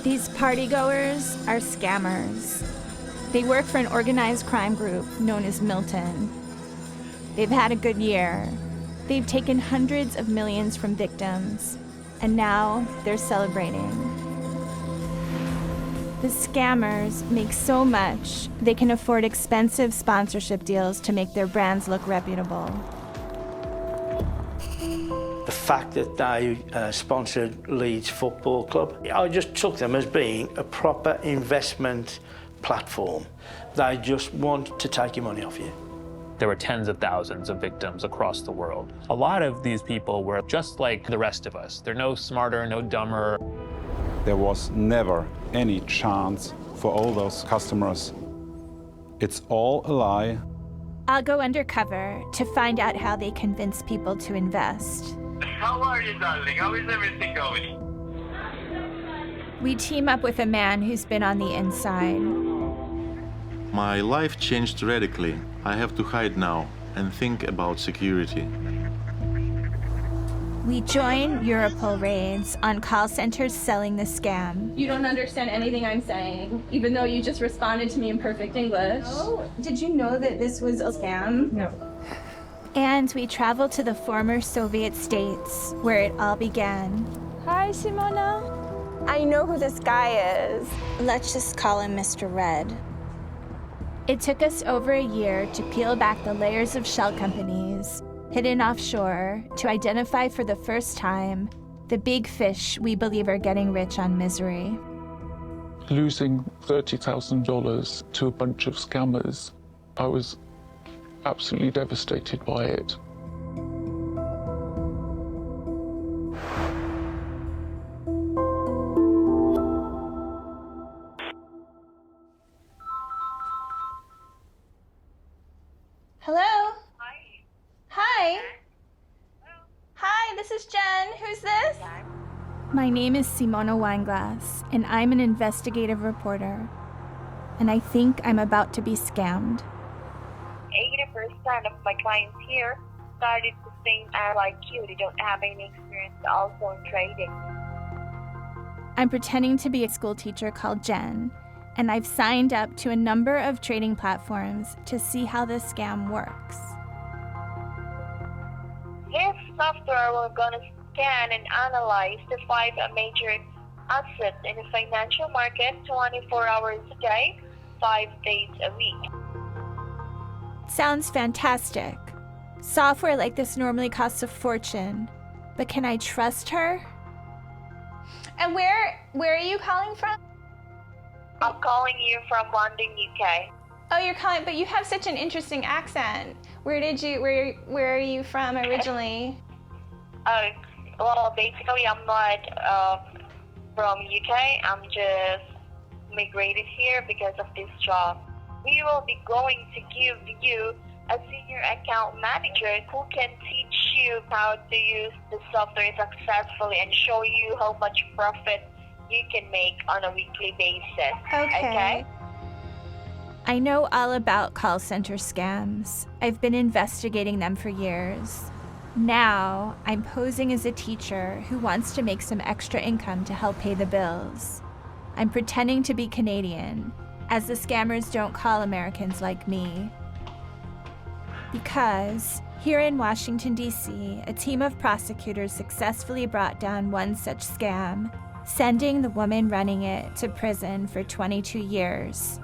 These partygoers are scammers. They work for an organized crime group known as Milton. They've had a good year. They've taken hundreds of millions from victims, and now they're celebrating. The scammers make so much, they can afford expensive sponsorship deals to make their brands look reputable. The fact that they sponsored Leeds Football Club, I just took them as being a proper investment platform. They just want to take your money off you. There were tens of thousands of victims across the world. A lot of these people were just like the rest of us. They're no smarter, no dumber. There was never any chance for all those customers. It's all a lie. I'll go undercover to find out how they convince people to invest. How are you, darling? How is everything going? We team up with a man who's been on the inside. My life changed radically. I have to hide now and think about security. We join Europol raids on call centers selling the scam. You don't understand anything I'm saying, even though you just responded to me in perfect English. Oh, did you know that this was a scam? No. And we travel to the former Soviet states, where it all began. Hi, Simona. I know who this guy is. Let's just call him Mr. Red. It took us over a year to peel back the layers of shell companies hidden offshore to identify for the first time the big fish we believe are getting rich on misery. Losing $30,000 to a bunch of scammers, I was absolutely devastated by it. Hello? Hi. Hi, this is Jen. Who's this? My name is Simona Weinglass, and I'm an investigative reporter. And I think I'm about to be scammed. 80% of my clients here started the same as like you. They don't have any experience also in trading. I'm pretending to be a school teacher called Jen, and I've signed up to a number of trading platforms to see how this scam works. This software will gonna scan and analyze the 5 major assets in the financial market 24 hours a day, 5 days a week. Sounds fantastic. Software like this normally costs a fortune, but can I trust her? And where are you calling from? I'm calling you from London, UK. Oh, you're calling, but you have such an interesting accent. Where are you from originally? Well, basically, I'm not from UK. I'm just migrated here because of this job. We will be going to give you a senior account manager who can teach you how to use the software successfully and show you how much profit you can make on a weekly basis. Okay? I know all about call center scams. I've been investigating them for years. Now, I'm posing as a teacher who wants to make some extra income to help pay the bills. I'm pretending to be Canadian, as the scammers don't call Americans like me. Because here in Washington, D.C., a team of prosecutors successfully brought down one such scam, sending the woman running it to prison for 22 years.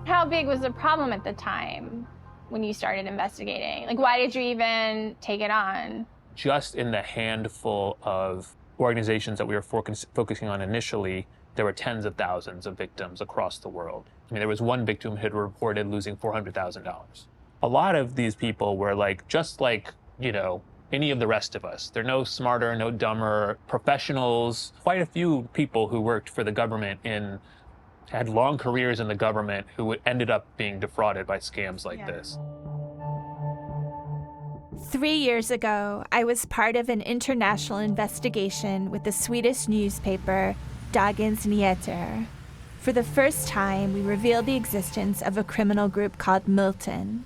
How big was the problem at the time when you started investigating? Like, why did you even take it on? Just in the handful of organizations that we were focusing on initially, there were tens of thousands of victims across the world. I mean, there was one victim who had reported losing $400,000. A lot of these people were just like, any of the rest of us. They're no smarter, no dumber, professionals. Quite a few people who worked for the government had long careers in the government who ended up being defrauded by scams like this. 3 years ago, I was part of an international investigation with the Swedish newspaper Dagens Nyheter. For the first time, we revealed the existence of a criminal group called Milton.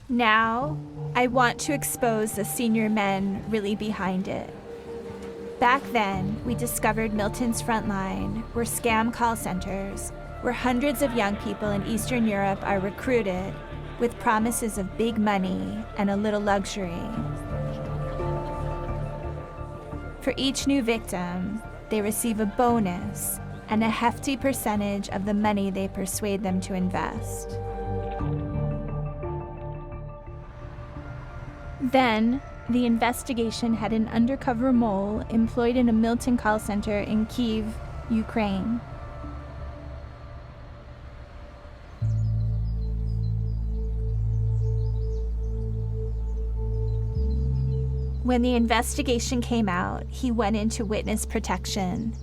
Now, I want to expose the senior men really behind it. Back then, we discovered Milton's front line were scam call centers, where hundreds of young people in Eastern Europe are recruited with promises of big money and a little luxury. For each new victim, they receive a bonus and a hefty percentage of the money they persuade them to invest. Then, the investigation had an undercover mole employed in a Milton call center in Kyiv, Ukraine. When the investigation came out, he went into witness protection.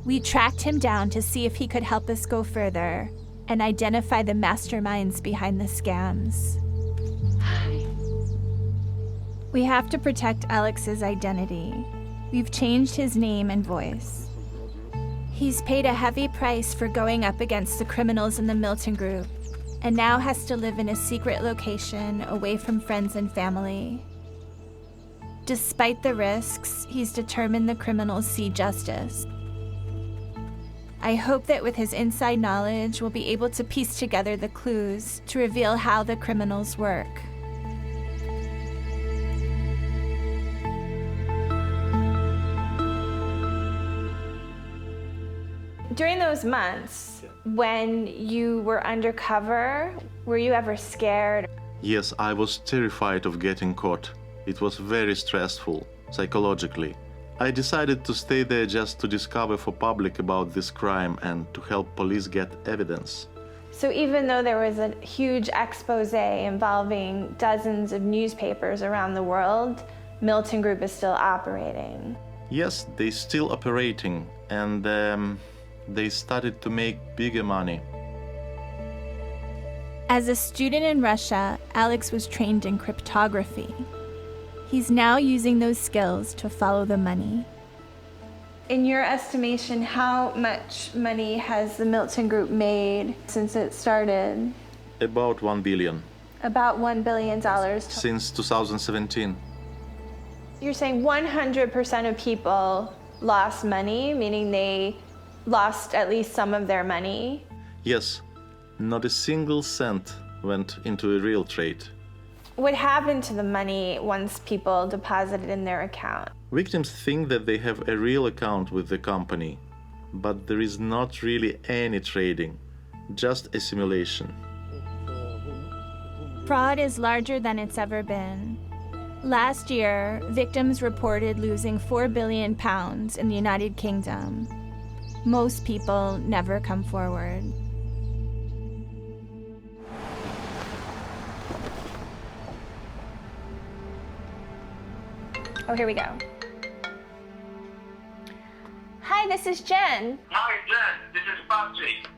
We tracked him down to see if he could help us go further and identify the masterminds behind the scams. We have to protect Alex's identity. We've changed his name and voice. He's paid a heavy price for going up against the criminals in the Milton Group, and now has to live in a secret location away from friends and family. Despite the risks, he's determined the criminals see justice. I hope that with his inside knowledge, we'll be able to piece together the clues to reveal how the criminals work. During those months, when you were undercover, were you ever scared? Yes, I was terrified of getting caught. It was very stressful, psychologically. I decided to stay there just to discover for public about this crime and to help police get evidence. So even though there was a huge expose involving dozens of newspapers around the world, Milton Group is still operating? Yes, they're still operating, and they started to make bigger money. As a student in Russia, Alex was trained in cryptography. He's now using those skills to follow the money. In your estimation, how much money has the Milton Group made since it started? About $1 billion. About $1 billion. Since 2017. You're saying 100% of people lost money, meaning they lost at least some of their money? Yes, not a single cent went into a real trade. What happened to the money once people deposited in their account? Victims think that they have a real account with the company, but there is not really any trading, just a simulation. Fraud is larger than it's ever been. Last year, victims reported losing £4 billion in the United Kingdom. Most people never come forward. Oh, here we go. Hi, this is Jen. Hi, Jen. This is Patrick.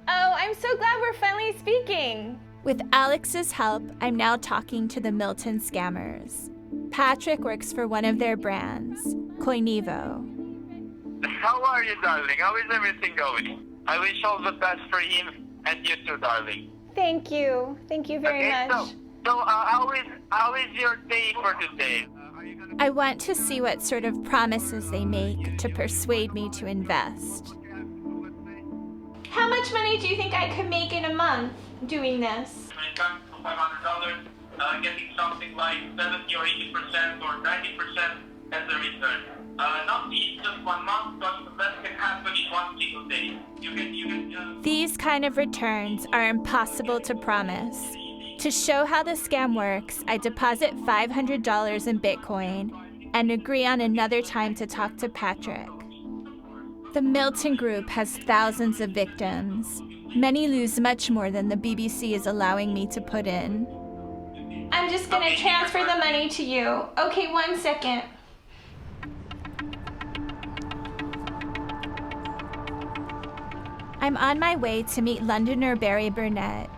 Oh, I'm so glad we're finally speaking. With Alex's help, I'm now talking to the Milton scammers. Patrick works for one of their brands, Koinivo. How are you, darling? How is everything going? I wish all the best for him and you too, darling. Thank you. Thank you very much. So how is your day for today? I want to see what sort of promises they make to persuade me to invest. How much money do you think I could make in a month doing this? When it comes to $500, getting something like 70 or 80% or 90% as a return. Not in just 1 month, but that can happen in 1 single day. You can. These kind of returns are impossible to promise. To show how the scam works, I deposit $500 in Bitcoin and agree on another time to talk to Patrick. The Milton Group has thousands of victims. Many lose much more than the BBC is allowing me to put in. I'm just gonna transfer the money to you. Okay, 1 second. I'm on my way to meet Londoner Barry Burnett,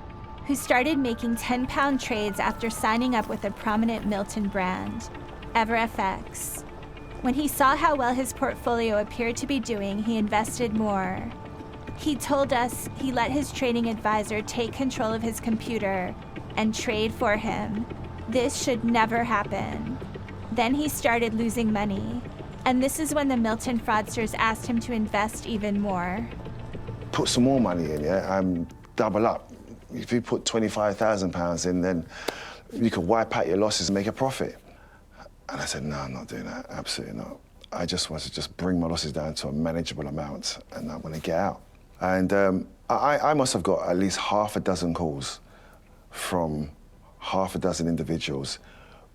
who started making 10-pound trades after signing up with a prominent Milton brand, EverFX. When he saw how well his portfolio appeared to be doing, he invested more. He told us he let his trading advisor take control of his computer and trade for him. This should never happen. Then he started losing money. And this is when the Milton fraudsters asked him to invest even more. Put some more money in, yeah? Double up. If you put £25,000 in, then you could wipe out your losses and make a profit. And I said, no, I'm not doing that, absolutely not. I just want to just bring my losses down to a manageable amount, and I want to get out. And I must have got at least half a dozen calls from half a dozen individuals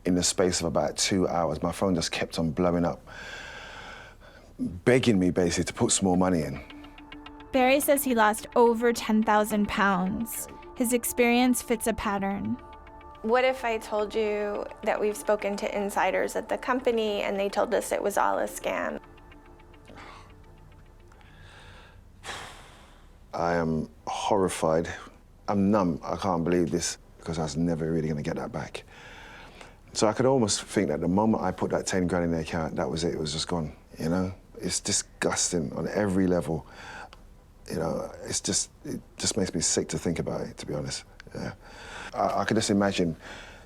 in the space of about 2 hours. My phone just kept on blowing up, begging me basically to put some more money in. Barry says he lost over £10,000. His experience fits a pattern. What if I told you that we've spoken to insiders at the company and they told us it was all a scam? I am horrified. I'm numb. I can't believe this because I was never really going to get that back. So I could almost think that the moment I put that 10 grand in the account, that was it. It was just gone, you know? It's disgusting on every level. You know, it just makes me sick to think about it, to be honest. Yeah. I could just imagine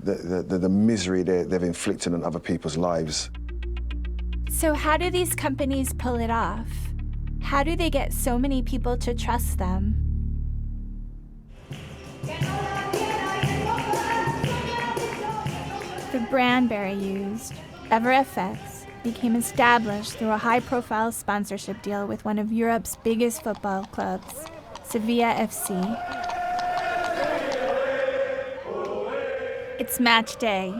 the misery they've inflicted on other people's lives. So how do these companies pull it off? How do they get so many people to trust them? The brand Barry used, EverFX, became established through a high-profile sponsorship deal with one of Europe's biggest football clubs, Sevilla FC. It's match day.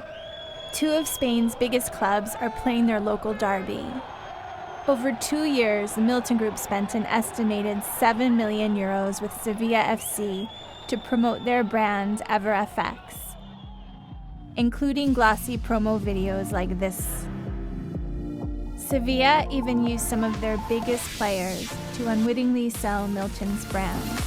Two of Spain's biggest clubs are playing their local derby. Over 2 years, the Milton Group spent an estimated 7 million euros with Sevilla FC to promote their brand EverFX, including glossy promo videos like this. Sevilla even used some of their biggest players to unwittingly sell Milton's brand.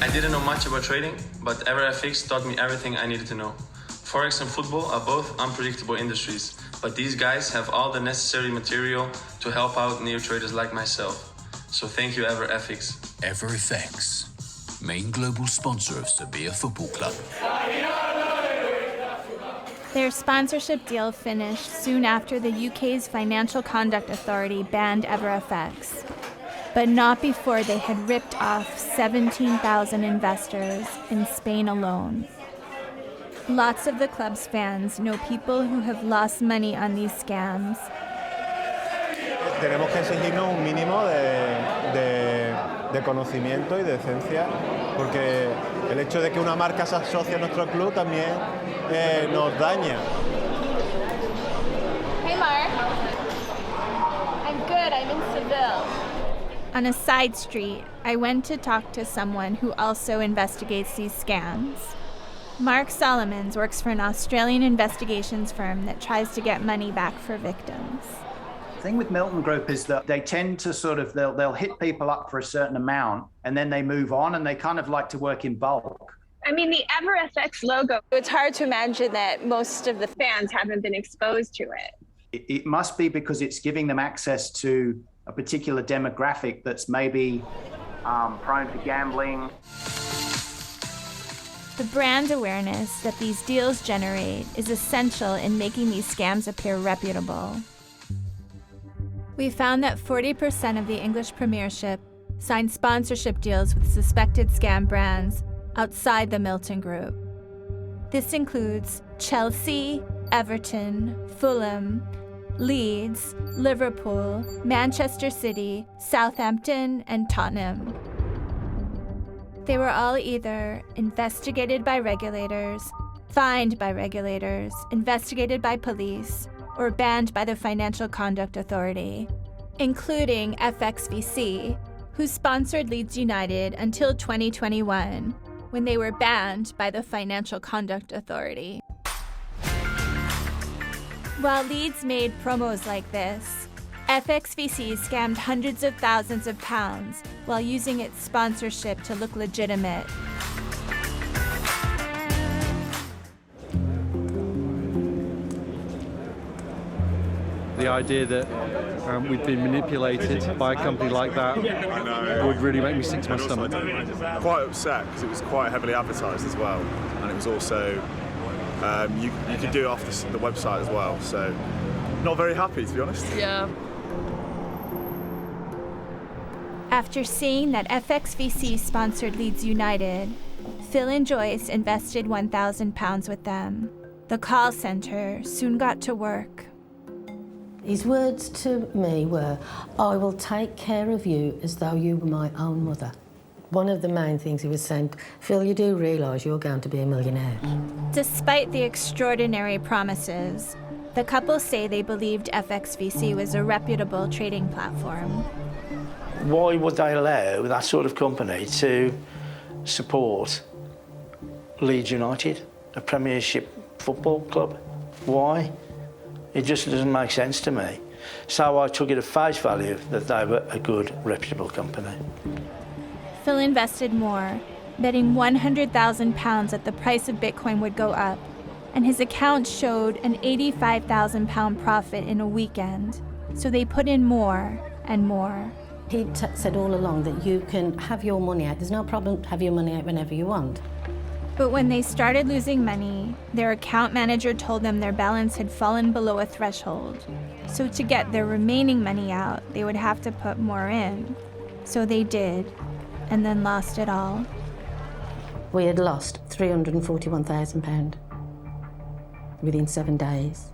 I didn't know much about trading, but EverFX taught me everything I needed to know. Forex and football are both unpredictable industries, but these guys have all the necessary material to help out new traders like myself. So thank you, EverFX. EverFX, main global sponsor of Sevilla Football Club. Their sponsorship deal finished soon after the UK's Financial Conduct Authority banned EverFX, but not before they had ripped off 17,000 investors in Spain alone. Lots of the club's fans know people who have lost money on these scams. Tenemos que exigirnos un mínimo de conocimiento y de decencia, porque el hecho de que una marca se asocie a nuestro club también nos daña. Hey, Mark. I'm good. I'm in Seville. On a side street, I went to talk to someone who also investigates these scams. Mark Solomons works for an Australian investigations firm that tries to get money back for victims. The thing with Milton Group is that they tend to they'll hit people up for a certain amount and then they move on, and they kind of like to work in bulk. I mean, the EverFX logo, it's hard to imagine that most of the fans haven't been exposed to it. It must be because it's giving them access to a particular demographic that's maybe prone to gambling. The brand awareness that these deals generate is essential in making these scams appear reputable. We found that 40% of the English Premiership signed sponsorship deals with suspected scam brands outside the Milton Group. This includes Chelsea, Everton, Fulham, Leeds, Liverpool, Manchester City, Southampton, and Tottenham. They were all either investigated by regulators, fined by regulators, investigated by police, or banned by the Financial Conduct Authority, including FXVC, who sponsored Leeds United until 2021, when they were banned by the Financial Conduct Authority. While Leeds made promos like this, FXVC scammed hundreds of thousands of pounds while using its sponsorship to look legitimate. The idea that we've been manipulated by a company like that would really make me sick to my stomach. Quite upset because it was quite heavily advertised as well, and it was also you could do it off the website as well. So not very happy, to be honest. Yeah. After seeing that FXVC sponsored Leeds United, Phil and Joyce invested £1,000 with them. The call center soon got to work. His words to me were, "I will take care of you as though you were my own mother." One of the main things he was saying, "Phil, you do realise you're going to be a millionaire." Despite the extraordinary promises, the couple say they believed FXVC was a reputable trading platform. Why would they allow that sort of company to support Leeds United, a Premiership football club? Why? It just doesn't make sense to me. So I took it at face value that they were a good, reputable company. Phil invested more, betting £100,000 that the price of Bitcoin would go up, and his account showed an £85,000 profit in a weekend. So they put in more and more. He said all along that you can have your money out. There's no problem to have your money out whenever you want. But when they started losing money, their account manager told them their balance had fallen below a threshold. So to get their remaining money out, they would have to put more in. So they did, and then lost it all. We had lost £341,000 within 7 days.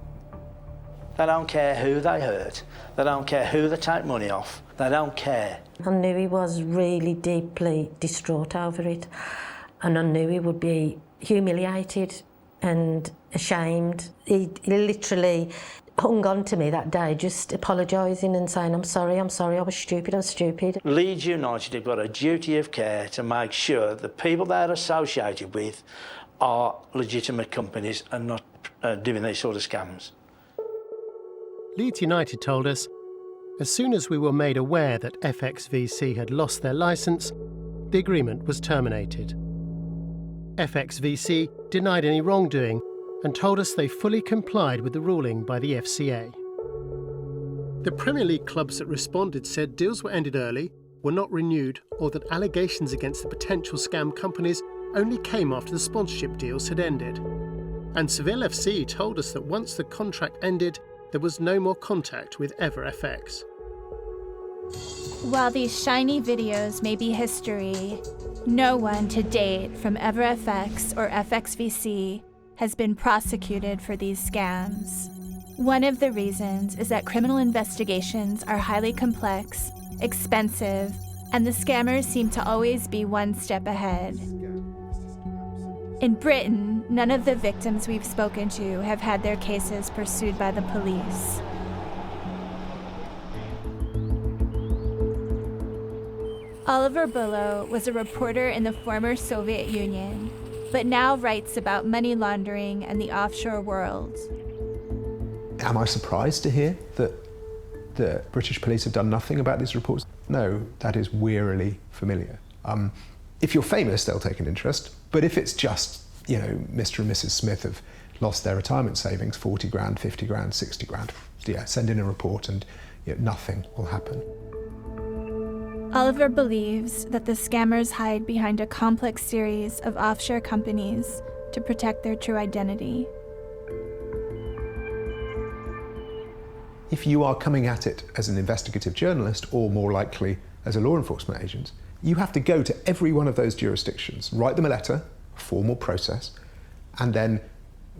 They don't care who they hurt. They don't care who they take money off. They don't care. I knew he was really deeply distraught over it, and I knew he would be humiliated and ashamed. He literally hung on to me that day, just apologising and saying, I'm sorry, I was stupid. Leeds United have got a duty of care to make sure the people they're associated with are legitimate companies and not doing these sort of scams. Leeds United told us, as soon as we were made aware that FXVC had lost their licence, the agreement was terminated. FXVC denied any wrongdoing and told us they fully complied with the ruling by the FCA. The Premier League clubs that responded said deals were ended early, were not renewed, or that allegations against the potential scam companies only came after the sponsorship deals had ended. And Seville FC told us that once the contract ended, there was no more contact with EverFX. While these shiny videos may be history, no one to date from EverFX or FXVC has been prosecuted for these scams. One of the reasons is that criminal investigations are highly complex, expensive, and the scammers seem to always be one step ahead. In Britain, none of the victims we've spoken to have had their cases pursued by the police. Oliver Bullough was a reporter in the former Soviet Union, but now writes about money laundering and the offshore world. Am I surprised to hear that the British police have done nothing about these reports? No, that is wearily familiar. If you're famous, they'll take an interest, but if it's just, Mr. and Mrs. Smith have lost their retirement savings, 40 grand, 50 grand, 60 grand, send in a report and nothing will happen. Oliver believes that the scammers hide behind a complex series of offshore companies to protect their true identity. If you are coming at it as an investigative journalist, or more likely as a law enforcement agent, you have to go to every one of those jurisdictions, write them a letter, a formal process, and then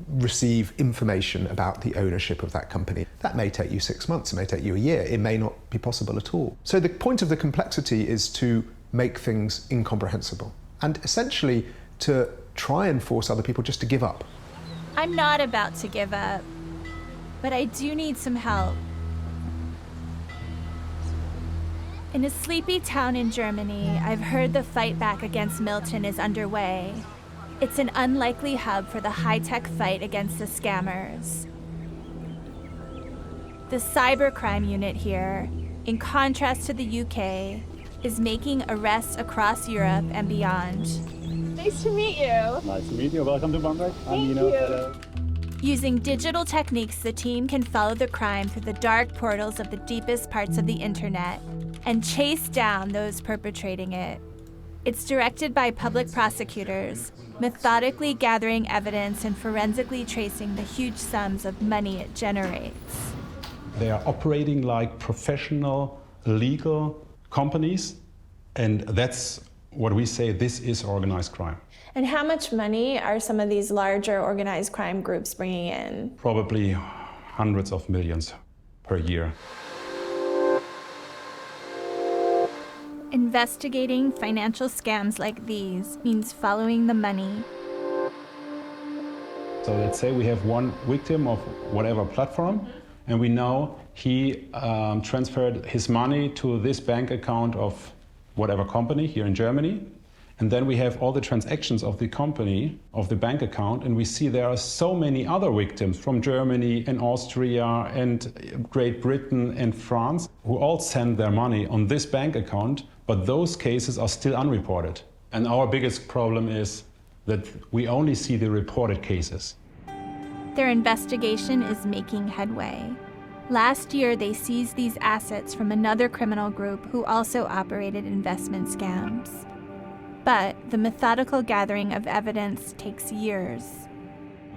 receive information about the ownership of that company. That may take you 6 months, it may take you a year, it may not be possible at all. So the point of the complexity is to make things incomprehensible, and essentially to try and force other people just to give up. I'm not about to give up, but I do need some help. In a sleepy town in Germany, I've heard the fight back against Milton is underway. It's an unlikely hub for the high-tech fight against the scammers. The cybercrime unit here, in contrast to the UK, is making arrests across Europe and beyond. Nice to meet you. Nice to meet you. Welcome to Bamberg. Thank you. Hello. Using digital techniques, the team can follow the crime through the dark portals of the deepest parts of the internet and chase down those perpetrating it. It's directed by public prosecutors, methodically gathering evidence and forensically tracing the huge sums of money it generates. They are operating like professional, legal companies, and that's what we say, this is organized crime. And how much money are some of these larger organized crime groups bringing in? Probably hundreds of millions per year. Investigating financial scams like these means following the money. So let's say we have one victim of whatever platform, and we know he transferred his money to this bank account of whatever company here in Germany. And then we have all the transactions of the company, of the bank account, and we see there are so many other victims from Germany and Austria and Great Britain and France who all send their money on this bank account, but those cases are still unreported. And our biggest problem is that we only see the reported cases. Their investigation is making headway. Last year, they seized these assets from another criminal group who also operated investment scams. But the methodical gathering of evidence takes years.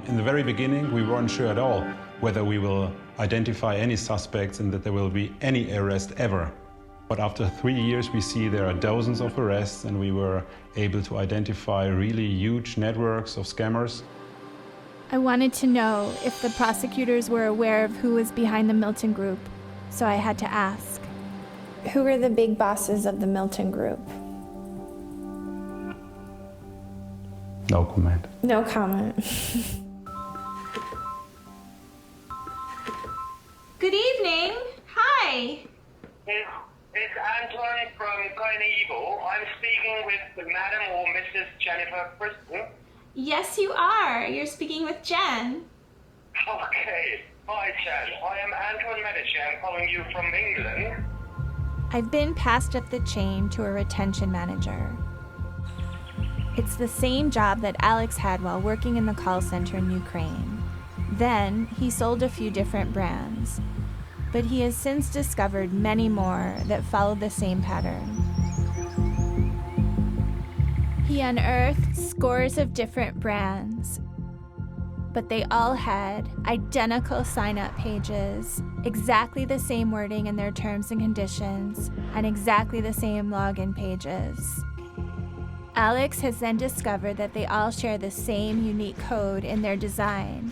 In the very beginning, we weren't sure at all whether we will identify any suspects and that there will be any arrest ever. But after 3 years, we see there are dozens of arrests, and we were able to identify really huge networks of scammers. I wanted to know if the prosecutors were aware of who was behind the Milton Group, so I had to ask. Who are the big bosses of the Milton Group? No comment. No comment. Good evening. Hi. It's Antoine from Carnival. I'm speaking with Madam or Mrs. Jennifer Kristen. Yes, you are. You're speaking with Jen. Okay. Hi, Jen. I am Antoine Medici. I'm calling you from England. I've been passed up the chain to a retention manager. It's the same job that Alex had while working in the call center in Ukraine. Then he sold a few different brands, but he has since discovered many more that follow the same pattern. He unearthed scores of different brands, but they all had identical sign-up pages, exactly the same wording in their terms and conditions, and exactly the same login pages. Alex has then discovered that they all share the same unique code in their design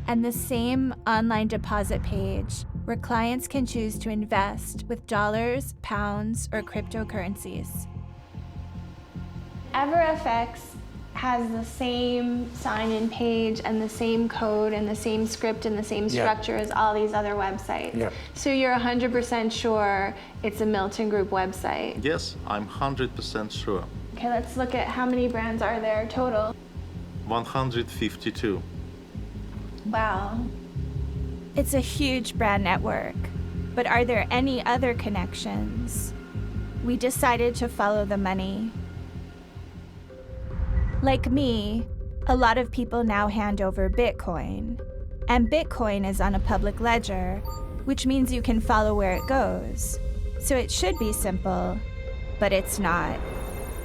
and the same online deposit page where clients can choose to invest with dollars, pounds, or cryptocurrencies. EverFX has the same sign-in page and the same code and the same script and the same structure as all these other websites. Yeah. So you're 100% sure it's a Milton Group website? Yes, I'm 100% sure. Okay, let's look at how many brands are there total. 152. Wow. It's a huge brand network, but are there any other connections? We decided to follow the money. Like me, a lot of people now hand over Bitcoin, and Bitcoin is on a public ledger, which means you can follow where it goes. So it should be simple, but it's not.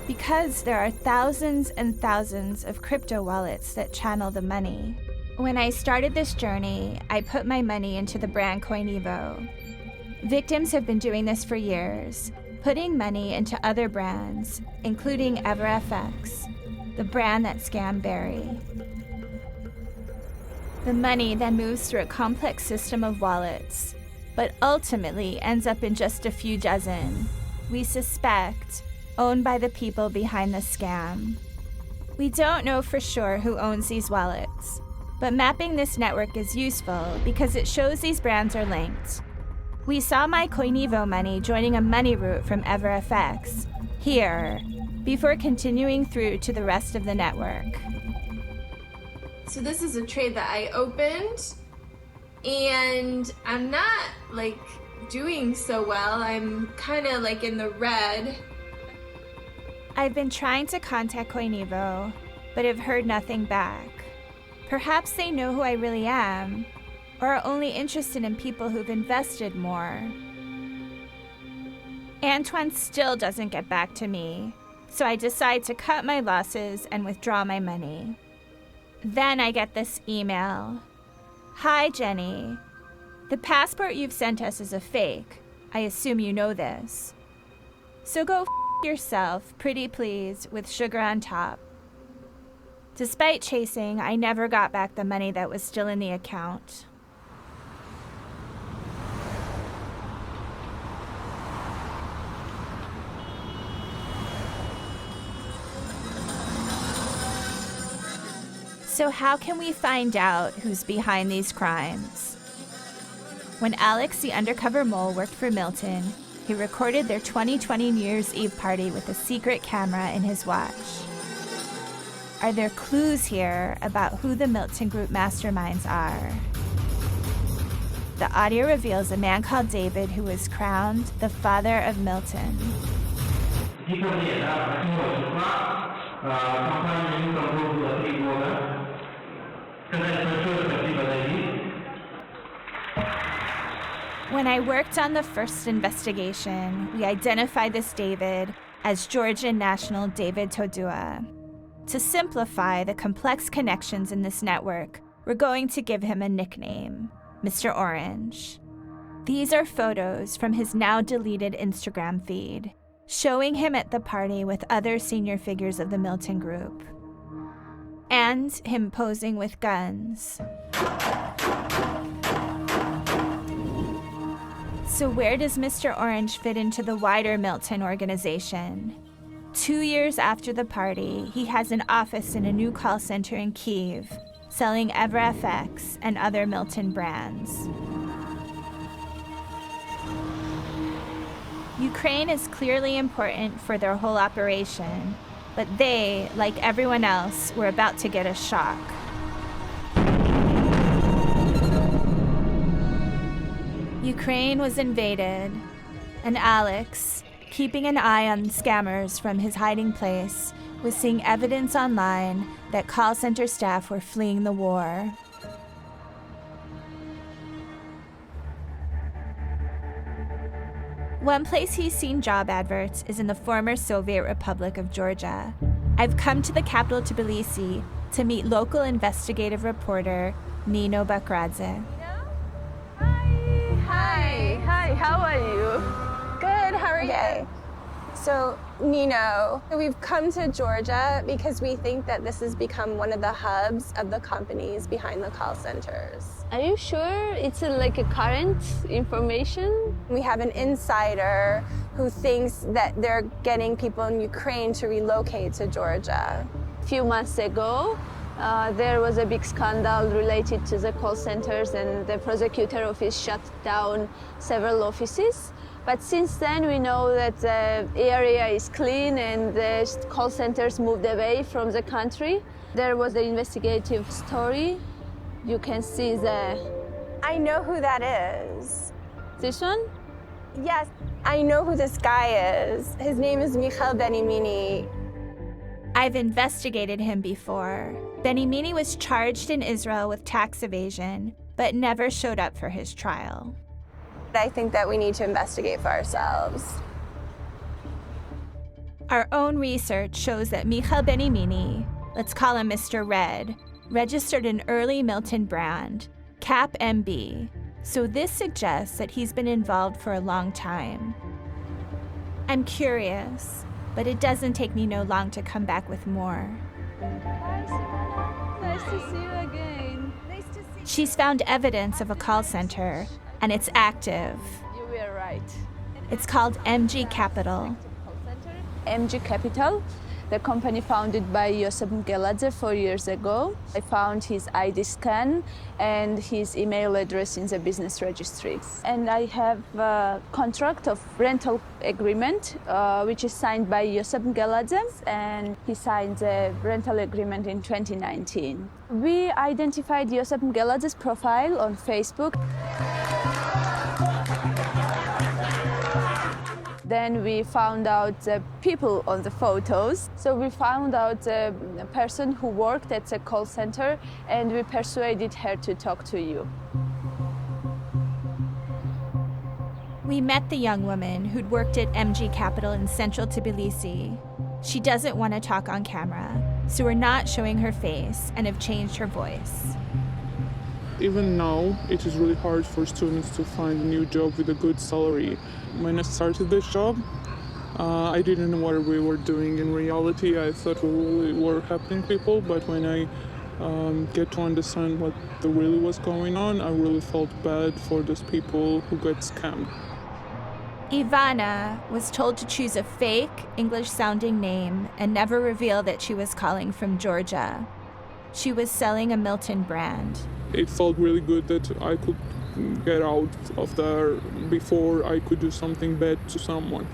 Because there are thousands and thousands of crypto wallets that channel the money. When I started this journey, I put my money into the brand Coinevo. Victims have been doing this for years, putting money into other brands, including EverFX, the brand that scammed Barry. The money then moves through a complex system of wallets, but ultimately ends up in just a few dozen, we suspect, owned by the people behind the scam. We don't know for sure who owns these wallets, but mapping this network is useful because it shows these brands are linked. We saw my Coinevo money joining a money route from EverFX here, before continuing through to the rest of the network. So this is a trade that I opened, and I'm not doing so well. I'm kind of in the red. I've been trying to contact Coinevo, but have heard nothing back. Perhaps they know who I really am, or are only interested in people who've invested more. Antoine still doesn't get back to me, so I decide to cut my losses and withdraw my money. Then I get this email. Hi, Jenny. The passport you've sent us is a fake. I assume you know this. So go yourself, pretty please, with sugar on top. Despite chasing, I never got back the money that was still in the account. So how can we find out who's behind these crimes? When Alex, the undercover mole, worked for Milton, he recorded their 2020 New Year's Eve party with a secret camera in his watch. Are there clues here about who the Milton Group masterminds are? The audio reveals a man called David who was crowned the father of Milton. When I worked on the first investigation, we identified this David as Georgian national David Todua. To simplify the complex connections in this network, we're going to give him a nickname, Mr. Orange. These are photos from his now deleted Instagram feed, showing him at the party with other senior figures of the Milton Group. And him posing with guns. So where does Mr. Orange fit into the wider Milton organization? 2 years after the party, he has an office in a new call center in Kyiv, selling EverFX and other Milton brands. Ukraine is clearly important for their whole operation, but they, like everyone else, were about to get a shock. Ukraine was invaded, and Alex, keeping an eye on scammers from his hiding place, was seeing evidence online that call center staff were fleeing the war. One place he's seen job adverts is in the former Soviet Republic of Georgia. I've come to the capital Tbilisi to meet local investigative reporter Nino Bakradze. Hi, how are you? Good, how are you? So, Nino, we've come to Georgia because we think that this has become one of the hubs of the companies behind the call centers. Are you sure it's like a current information? We have an insider who thinks that they're getting people in Ukraine to relocate to Georgia. A few months ago, there was a big scandal related to the call centers, and the prosecutor office shut down several offices. But since then, we know that the area is clean and the call centers moved away from the country. There was an investigative story. You can see I know who that is. This one? Yes, I know who this guy is. His name is Michael Benimini. I've investigated him before. Benimini was charged in Israel with tax evasion, but never showed up for his trial. I think that we need to investigate for ourselves. Our own research shows that Michael Benimini, let's call him Mr. Red, registered an early Milton brand, Cap MB, so this suggests that he's been involved for a long time. I'm curious, but it doesn't take Nino long to come back with more. Hi, Simona. Nice to see you again. Nice to see you. She's found evidence of a call center, and it's active. You were right. It's called MG Capital. MG Capital, the company founded by Josip Geladze 4 years ago. I found his ID scan and his email address in the business registry. And I have a contract of rental agreement, which is signed by Josip Geladze, and he signed the rental agreement in 2019. We identified Josip Geladze's profile on Facebook. Then we found out the people on the photos. So we found out a person who worked at the call center, and we persuaded her to talk to you. We met the young woman who'd worked at MG Capital in central Tbilisi. She doesn't want to talk on camera, so we're not showing her face and have changed her voice. Even now, it is really hard for students to find a new job with a good salary. When I started this job, I didn't know what we were doing in reality. I thought we really were helping people, but when I get to understand what really was going on, I really felt bad for those people who got scammed. Ivana was told to choose a fake, English-sounding name and never reveal that she was calling from Georgia. She was selling a Milton brand. It felt really good that I could get out of there before I could do something bad to someone.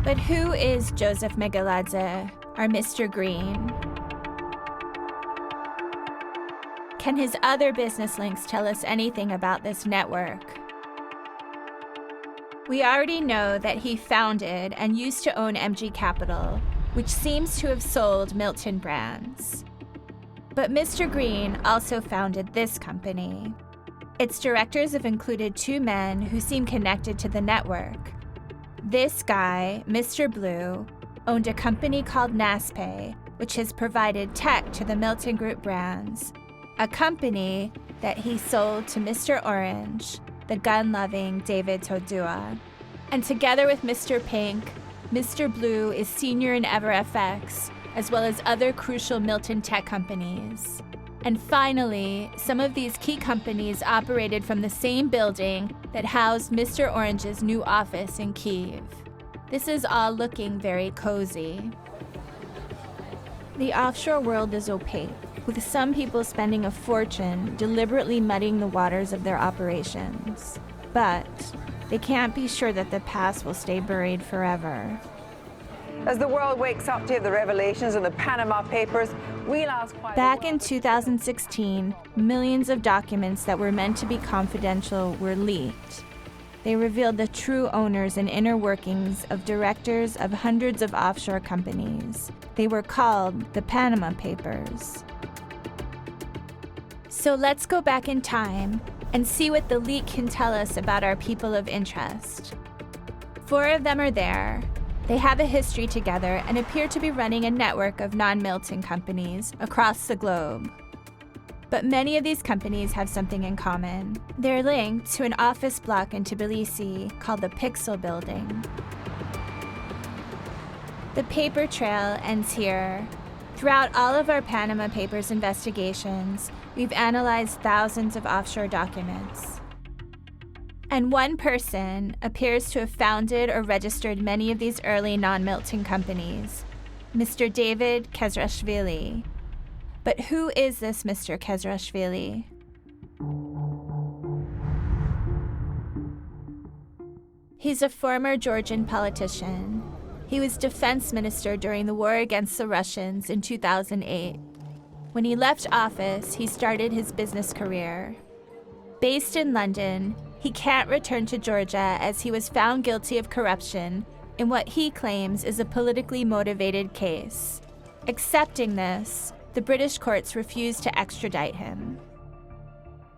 But who is Joseph Megaladze, our Mr. Green? Can his other business links tell us anything about this network? We already know that he founded and used to own MG Capital, which seems to have sold Milton brands. But Mr. Green also founded this company. Its directors have included two men who seem connected to the network. This guy, Mr. Blue, owned a company called NASPay, which has provided tech to the Milton Group brands, a company that he sold to Mr. Orange, the gun-loving David Todua. And together with Mr. Pink, Mr. Blue is senior in EverFX, as well as other crucial Milton tech companies. And finally, some of these key companies operated from the same building that housed Mr. Orange's new office in Kyiv. This is all looking very cozy. The offshore world is opaque, with some people spending a fortune deliberately muddying the waters of their operations. But they can't be sure that the past will stay buried forever. As the world wakes up to the revelations of the Panama Papers, we'll ask why. Back in 2016, millions of documents that were meant to be confidential were leaked. They revealed the true owners and inner workings of directors of hundreds of offshore companies. They were called the Panama Papers. So let's go back in time and see what the leak can tell us about our people of interest. 4 of them are there. They have a history together and appear to be running a network of non-Milton companies across the globe. But many of these companies have something in common. They're linked to an office block in Tbilisi called the Pixel Building. The paper trail ends here. Throughout all of our Panama Papers investigations, we've analyzed thousands of offshore documents. And one person appears to have founded or registered many of these early non-Milton companies, Mr. David Kezrashvili. But who is this Mr. Kezrashvili? He's a former Georgian politician. He was defense minister during the war against the Russians in 2008. When he left office, he started his business career. Based in London, he can't return to Georgia as he was found guilty of corruption in what he claims is a politically motivated case. Accepting this, the British courts refused to extradite him.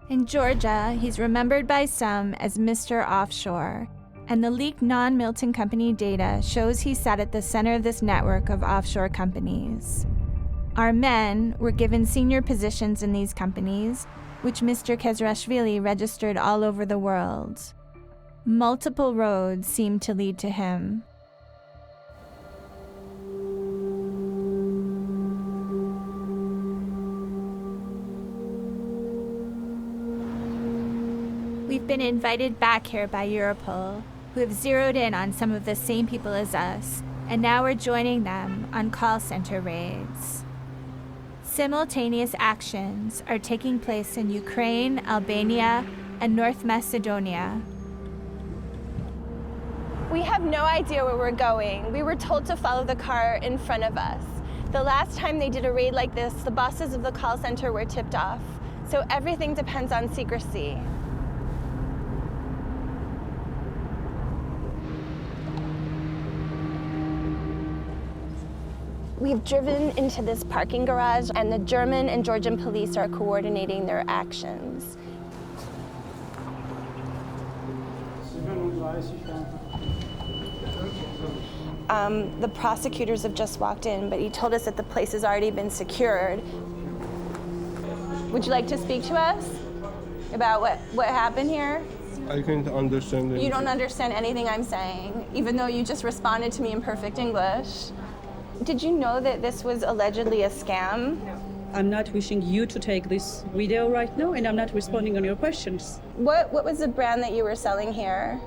In Georgia, he's remembered by some as Mr. Offshore, and the leaked non-Milton company data shows he sat at the center of this network of offshore companies. Our men were given senior positions in these companies, which Mr. Kezrashvili registered all over the world. Multiple roads seem to lead to him. We've been invited back here by Europol, who have zeroed in on some of the same people as us, and now we're joining them on call center raids. Simultaneous actions are taking place in Ukraine, Albania, and North Macedonia. We have no idea where we're going. We were told to follow the car in front of us. The last time they did a raid like this, the bosses of the call center were tipped off. So everything depends on secrecy. We've driven into this parking garage, and the German and Georgian police are coordinating their actions. The prosecutors have just walked in, but he told us that the place has already been secured. Would you like to speak to us about what happened here? I can't understand anything. You don't understand anything I'm saying, even though you just responded to me in perfect English. Did you know that this was allegedly a scam? I'm not wishing you to take this video right now, and I'm not responding on your questions. What was the brand that you were selling here?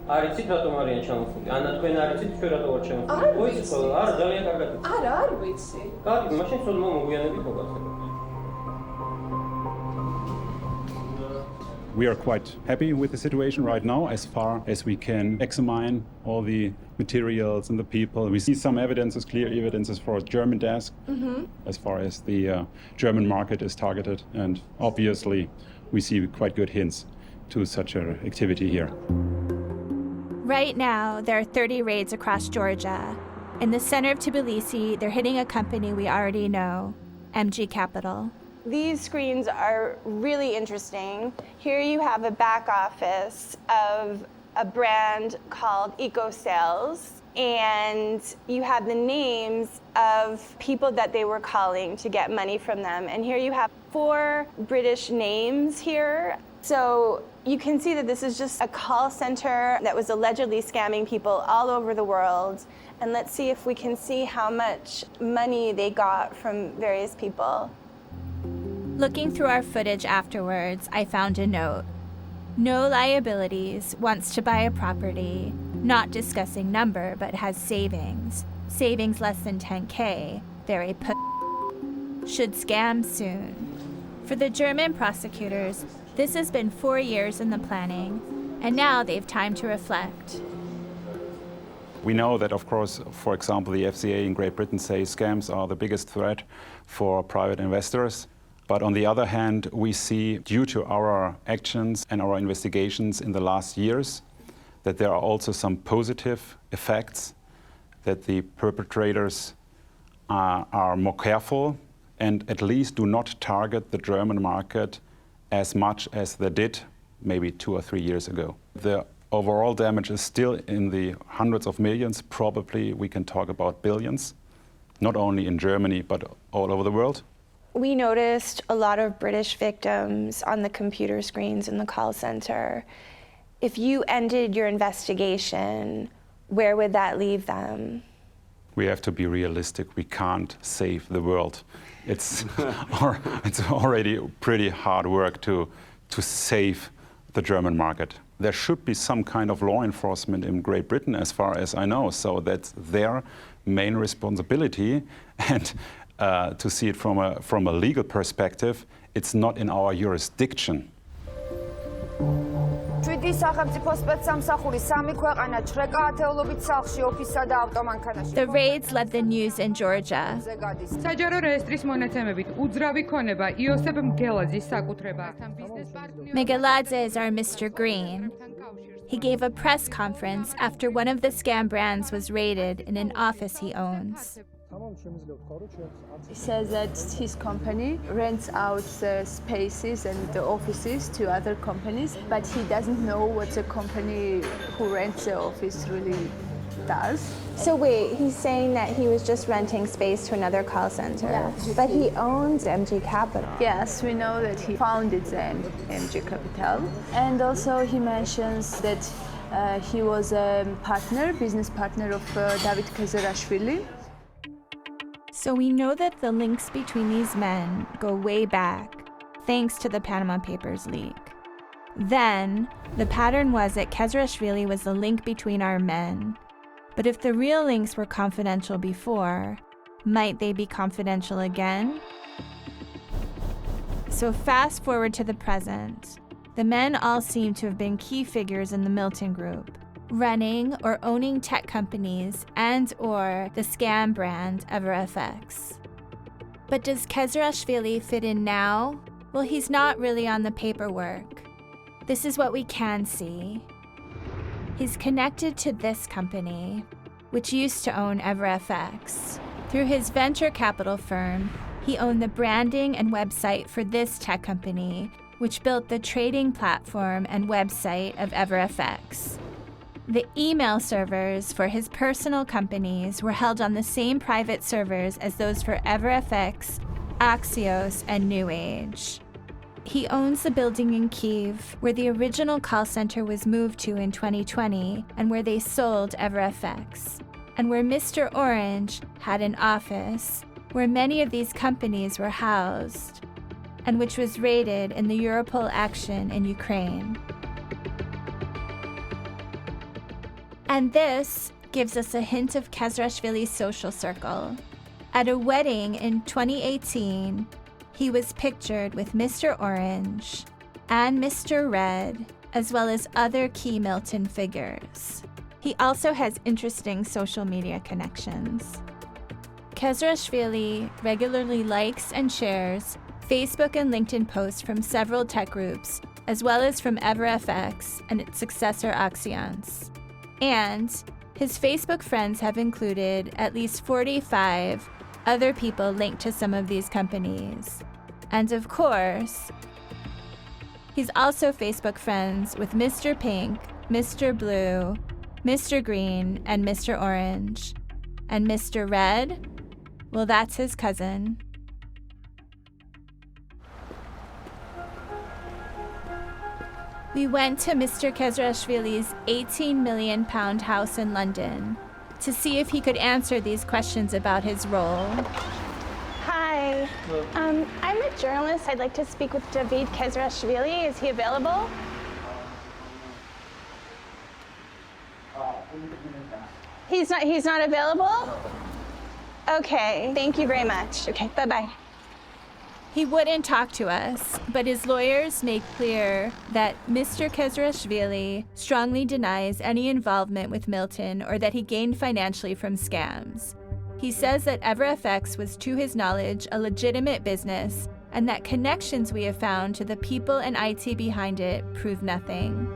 არიცით რატომ არიან ჩამოსული? ანა თქვენ არიცით ჩვენ რატომ ვარ ჩამოსული? მოიცით ხოლმე? არა, ძალიან კარგად. არა, არ ვიცი. კარგი, მაშინ სულ მოგვიანებით მოგახსენებთ. We are quite happy with the situation right now as far as we can examine all the materials and the people. We see some evidences, clear evidences for a German desk as far as the German market is targeted. And obviously we see quite good hints to such an activity here. Right now, there are 30 raids across Georgia. In the center of Tbilisi, they're hitting a company we already know, MG Capital. These screens are really interesting. Here you have a back office of a brand called Eco Sales, and you have the names of people that they were calling to get money from them. And here you have 4 British names here. So you can see that this is just a call center that was allegedly scamming people all over the world. And let's see if we can see how much money they got from various people. Looking through our footage afterwards, I found a note. No liabilities, wants to buy a property, not discussing number, but has savings. Savings less than 10K, very should scam soon. For the German prosecutors, this has been 4 years in the planning, and now they've time to reflect. We know that, of course, for example, the FCA in Great Britain say scams are the biggest threat for private investors. But on the other hand, we see, due to our actions and our investigations in the last years, that there are also some positive effects, that the perpetrators are more careful and at least do not target the German market as much as they did maybe 2 or 3 years ago. The overall damage is still in the hundreds of millions. Probably we can talk about billions, not only in Germany, but all over the world. We noticed a lot of British victims on the computer screens in the call center. If you ended your investigation, where would that leave them? We have to be realistic. We can't save the world. It's already pretty hard work to save the German market. There should be some kind of law enforcement in Great Britain, as far as I know, so that's their main responsibility. And to see it from a legal perspective, it's not in our jurisdiction. The raids led the news in Georgia. Megaladze is our Mr. Green. He gave a press conference after one of the scam brands was raided in an office he owns. He says that his company rents out the spaces and the offices to other companies, but he doesn't know what the company who rents the office really does. So wait, he's saying that he was just renting space to another call center, but he owns MG Capital. Yes, we know that he founded the MG Capital. And also he mentions that he was a business partner of David Kezerashvili. So we know that the links between these men go way back, thanks to the Panama Papers leak. Then, the pattern was that Kezerashvili was the link between our men. But if the real links were confidential before, might they be confidential again? So fast forward to the present. The men all seem to have been key figures in the Milton Group, running or owning tech companies and/or the scam brand EverFX. But does Kezerashvili fit in now? Well, he's not really on the paperwork. This is what we can see. He's connected to this company, which used to own EverFX. Through his venture capital firm, he owned the branding and website for this tech company, which built the trading platform and website of EverFX. The email servers for his personal companies were held on the same private servers as those for EverFX, Axios, and New Age. He owns the building in Kyiv where the original call center was moved to in 2020 and where they sold EverFX, and where Mr. Orange had an office where many of these companies were housed, and which was raided in the Europol action in Ukraine. And this gives us a hint of Kezrashvili's social circle. At a wedding in 2018, he was pictured with Mr. Orange and Mr. Red, as well as other key Milton figures. He also has interesting social media connections. Kezrashvili regularly likes and shares Facebook and LinkedIn posts from several tech groups, as well as from EverFX and its successor Axios. And his Facebook friends have included at least 45 other people linked to some of these companies. And of course, he's also Facebook friends with Mr. Pink, Mr. Blue, Mr. Green, and Mr. Orange. And Mr. Red, well, that's his cousin. We went to Mr. Kezrashvili's £18 million house in London to see if he could answer these questions about his role. Hi. I'm a journalist. I'd like to speak with David Kezrashvili. Is he available? He's not available? Okay, thank you very much. Okay, bye-bye. He wouldn't talk to us, but his lawyers made clear that Mr. Kezrashvili strongly denies any involvement with Milton or that he gained financially from scams. He says that EverFX was, to his knowledge, a legitimate business, and that connections we have found to the people and IT behind it prove nothing.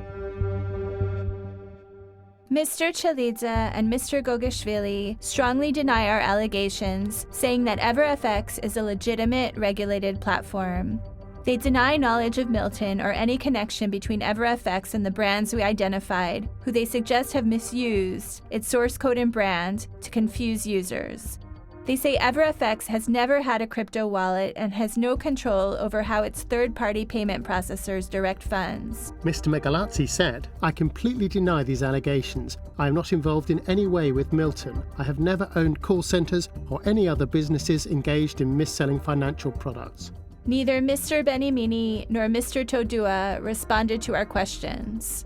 Mr. Chalidze and Mr. Gogashvili strongly deny our allegations, saying that EverFX is a legitimate, regulated platform. They deny knowledge of Milton or any connection between EverFX and the brands we identified, who they suggest have misused its source code and brand to confuse users. They say EverFX has never had a crypto wallet and has no control over how its third-party payment processors direct funds. Mr. Megalazzi said, "I completely deny these allegations. I am not involved in any way with Milton. I have never owned call centres or any other businesses engaged in mis-selling financial products." Neither Mr. Benimini nor Mr. Todua responded to our questions.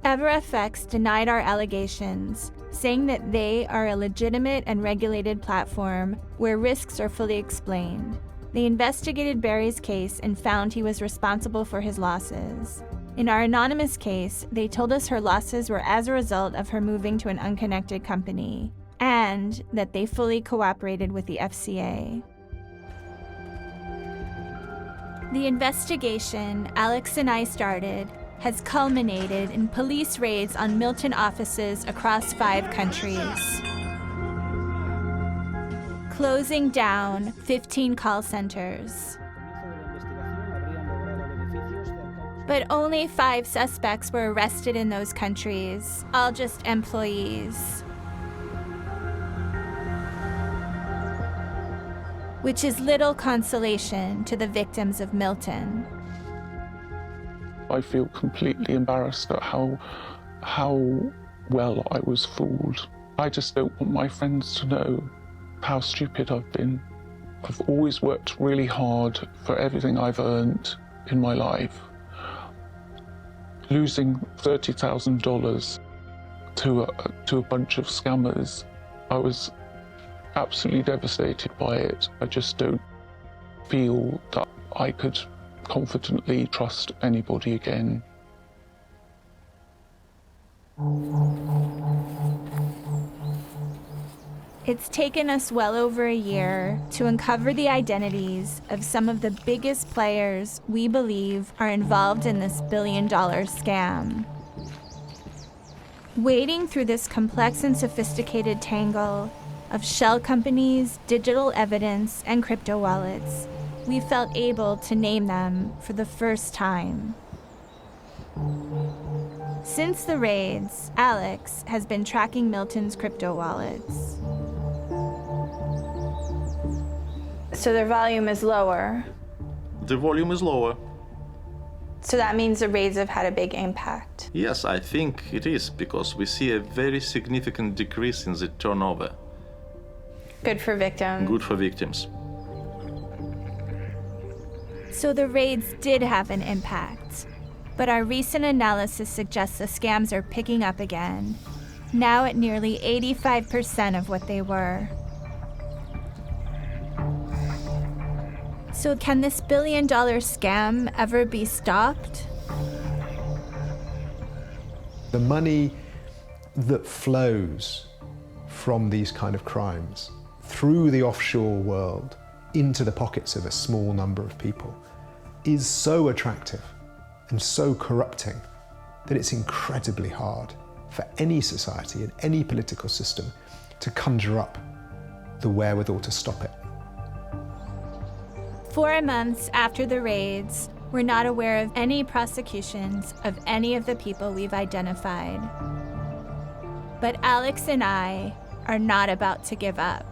EverFX denied our allegations, saying that they are a legitimate and regulated platform where risks are fully explained. They investigated Barry's case and found he was responsible for his losses. In our anonymous case, they told us her losses were as a result of her moving to an unconnected company, and that they fully cooperated with the FCA. The investigation Alex and I started has culminated in police raids on Milton offices across 5 countries, closing down 15 call centers. But only 5 suspects were arrested in those countries, all just employees. Which is little consolation to the victims of Milton. I feel completely embarrassed at how well I was fooled. I just don't want my friends to know how stupid I've been. I've always worked really hard for everything I've earned in my life. Losing $30,000 to a bunch of scammers, I was absolutely devastated by it. I just don't feel that I could confidently trust anybody again. It's taken us well over a year to uncover the identities of some of the biggest players we believe are involved in this billion-dollar scam. Wading through this complex and sophisticated tangle of shell companies, digital evidence, and crypto wallets, we felt able to name them for the first time. Since the raids, Alex has been tracking Milton's crypto wallets. So their volume is lower. The volume is lower. So that means the raids have had a big impact. Yes, I think it is, because we see a very significant decrease in the turnover. Good for victims. Good for victims. So the raids did have an impact. But our recent analysis suggests the scams are picking up again, now at nearly 85% of what they were. So can this billion-dollar scam ever be stopped? The money that flows from these kind of crimes through the offshore world into the pockets of a small number of people is so attractive and so corrupting that it's incredibly hard for any society and any political system to conjure up the wherewithal to stop it. 4 months after the raids, we're not aware of any prosecutions of any of the people we've identified. But Alex and I are not about to give up.